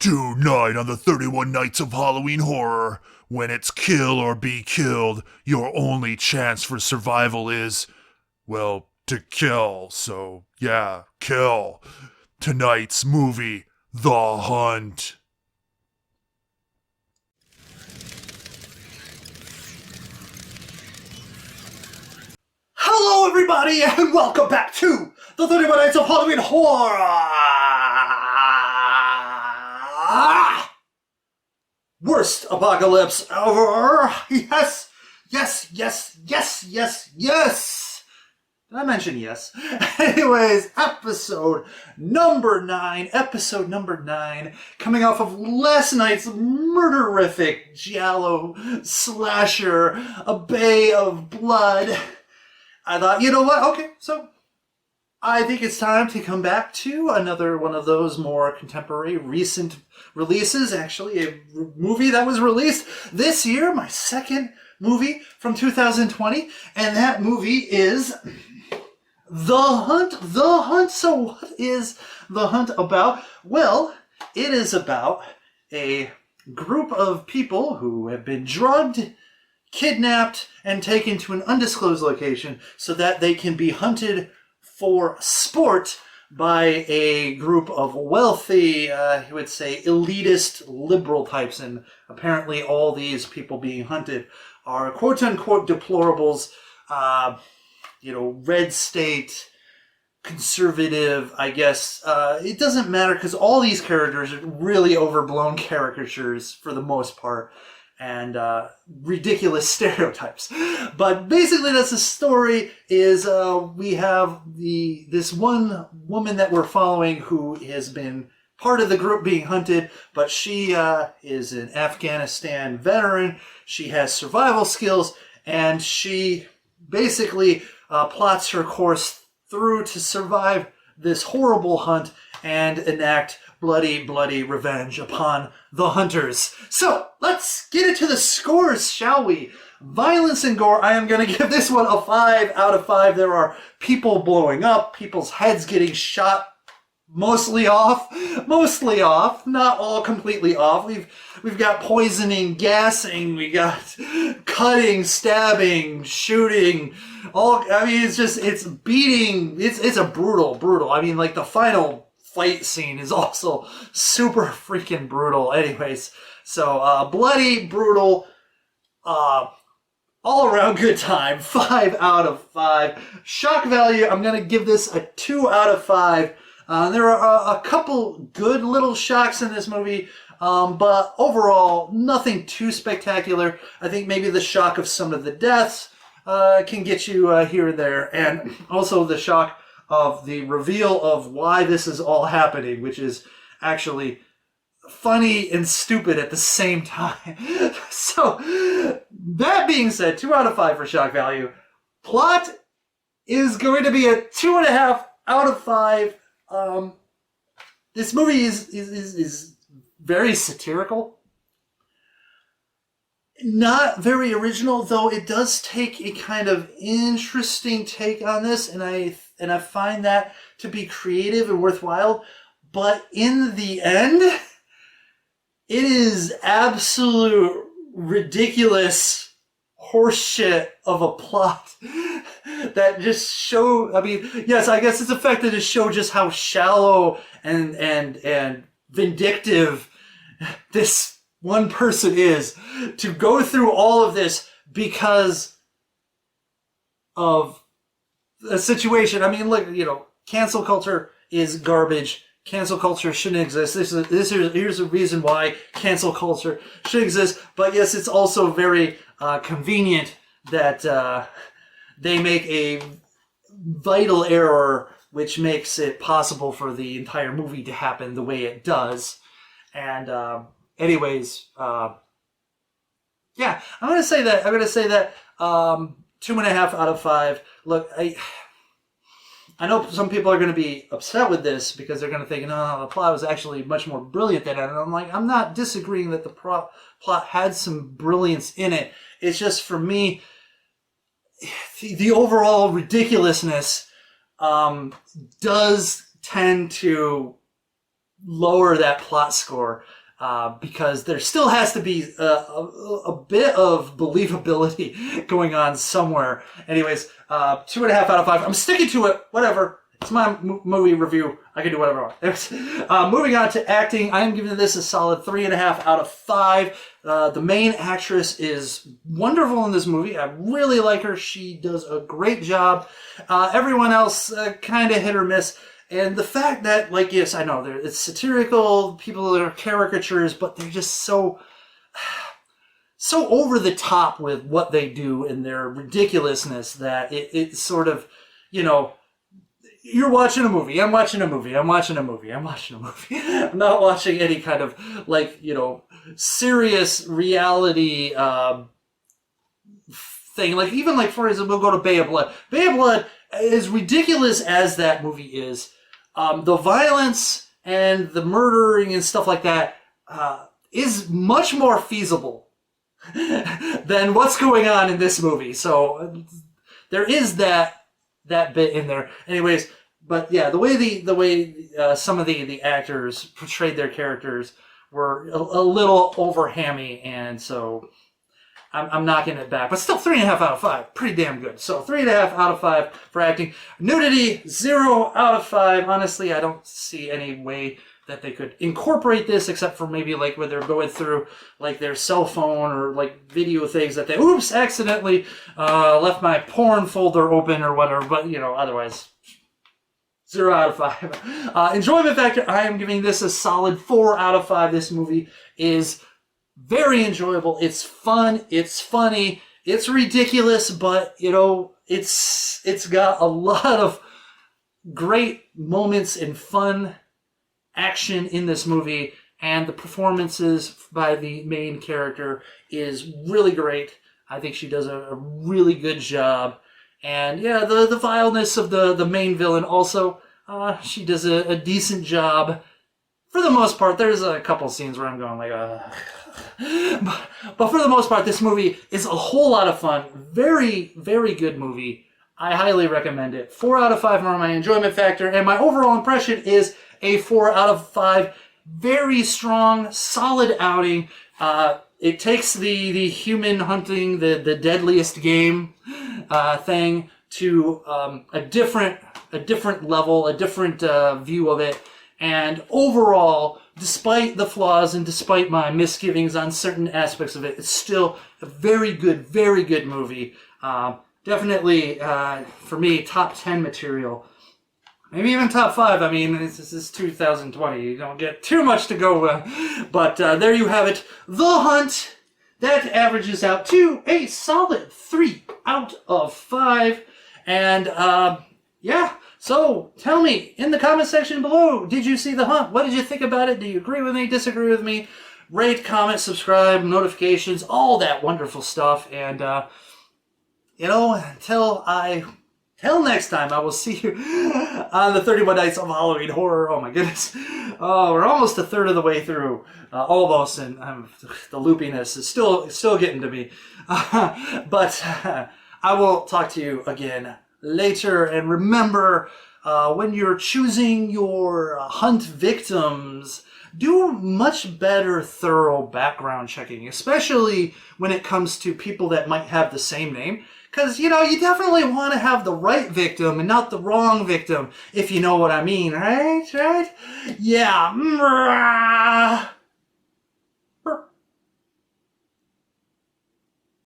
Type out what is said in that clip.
Tonight on the 31 Nights of Halloween Horror, when it's kill or be killed, your only chance for survival is, well, to kill. So, yeah, kill. Tonight's movie, The Hunt. Hello, everybody, and welcome back to the 31 Nights of Halloween Horror! Worst apocalypse ever! Yes! Yes, yes, yes, yes, yes! Did I mention yes? Anyways, episode number 9, coming off of last night's murderiffic giallo slasher, A Bay of Blood. I thought, you know what? Okay, so I think it's time to come back to another one of those more contemporary, recent releases. Actually, a movie that was released this year, my second movie from 2020, and that movie is The Hunt. The Hunt. So what is The Hunt about? Well, it is about a group of people who have been drugged, kidnapped, and taken to an undisclosed location so that they can be hunted for sport by a group of wealthy, you would say, elitist liberal types. And apparently all these people being hunted are quote-unquote deplorables, red state, conservative, I guess. It doesn't matter because all these characters are really overblown caricatures for the most part, and ridiculous stereotypes. But basically that's the story. Is we have this one woman that we're following who has been part of the group being hunted, but she is an Afghanistan veteran. She has survival skills, and she basically plots her course through to survive this horrible hunt and enact bloody revenge upon the hunters. So, let's get into the scores, shall we? Violence and gore, I am going to give this one a 5 out of 5. There are people blowing up, people's heads getting shot, mostly off, not all completely off. We've got poisoning, gassing, we got cutting, stabbing, shooting, it's beating, it's a brutal. I mean, like the final fight scene is also super freaking brutal. Anyways, so bloody, brutal, all around good time. 5 out of 5. Shock value, I'm going to give this a 2 out of 5. There are a couple good little shocks in this movie, but overall, nothing too spectacular. I think maybe the shock of some of the deaths can get you here and there, and also the shock of the reveal of why this is all happening, which is actually funny and stupid at the same time. So, that being said, 2 out of 5 for shock value. Plot is going to be a 2.5 out of 5. This movie is very satirical. Not very original, though it does take a kind of interesting take on this, and I find that to be creative and worthwhile. But in the end, it is absolute ridiculous horseshit of a plot that just show. I mean, yes, I guess it's effective to show just how shallow and vindictive this one person is, to go through all of this because of a situation. I mean, look, cancel culture is garbage. Cancel culture shouldn't exist. Here's a reason why cancel culture should exist. But yes, it's also very convenient that they make a vital error which makes it possible for the entire movie to happen the way it does. And anyways, yeah, I'm gonna say that 2.5 out of 5. Look, I know some people are going to be upset with this because they're going to think, no, the plot was actually much more brilliant than that. And I'm like, I'm not disagreeing that the plot had some brilliance in it. It's just, for me, the overall ridiculousness does tend to lower that plot score. Because there still has to be a bit of believability going on somewhere. Anyways, 2.5 out of 5. I'm sticking to it. Whatever. It's my movie review. I can do whatever I want. Moving on to acting, I am giving this a solid 3.5 out of 5. The main actress is wonderful in this movie. I really like her. She does a great job. Everyone else kind of hit or miss. And the fact that, like, yes, I know it's satirical, people are caricatures, but they're just so over the top with what they do and their ridiculousness that it sort of, you know, you're watching a movie, I'm watching a movie, I'm watching a movie, I'm watching a movie. I'm not watching any kind of, like, you know, serious reality thing. Like, even, like, for example, we'll go to Bay of Blood. Bay of Blood, as ridiculous as that movie is, the violence and the murdering and stuff like that is much more feasible than what's going on in this movie. So there is that bit in there. Anyways, but yeah, the way some of the actors portrayed their characters were a little over hammy, and so I'm knocking it back, but still 3.5 out of 5. Pretty damn good. So 3.5 out of 5 for acting. Nudity, 0 out of 5. Honestly, I don't see any way that they could incorporate this except for maybe like where they're going through like their cell phone or like video things that they, oops, accidentally left my porn folder open or whatever. But, you know, otherwise, 0 out of 5. Enjoyment factor, I am giving this a solid 4 out of 5. This movie is very enjoyable. It's fun. It's funny. It's ridiculous, but, you know, it's got a lot of great moments and fun action in this movie, and the performances by the main character is really great. I think she does a really good job. And yeah, the vileness of the main villain also, she does a decent job. For the most part, there's a couple scenes where I'm going like, but for the most part, this movie is a whole lot of fun. Very, very good movie. I highly recommend it. 4 out of 5 for my enjoyment factor, and my overall impression is a 4 out of 5. Very strong, solid outing. It takes the human hunting, the deadliest game thing to a different level, a different view of it. And overall, despite the flaws and despite my misgivings on certain aspects of it, it's still a very good movie. Definitely, for me, top 10 material. Maybe even top 5. I mean, this is 2020. You don't get too much to go with. But there you have it. The Hunt. That averages out to a solid 3 out of 5. And, yeah. So, tell me in the comment section below, did you see The Hunt? What did you think about it? Do you agree with me, disagree with me? Rate, comment, subscribe, notifications, all that wonderful stuff. And, you know, till next time, I will see you on the 31 Nights of Halloween Horror. Oh my goodness. Oh, we're almost a third of the way through. Almost, and the loopiness is still getting to me. But I will talk to you again later, and remember, when you're choosing your hunt victims, do much better thorough background checking, especially when it comes to people that might have the same name, because, you know, you definitely want to have the right victim and not the wrong victim, if you know what I mean, right? Yeah.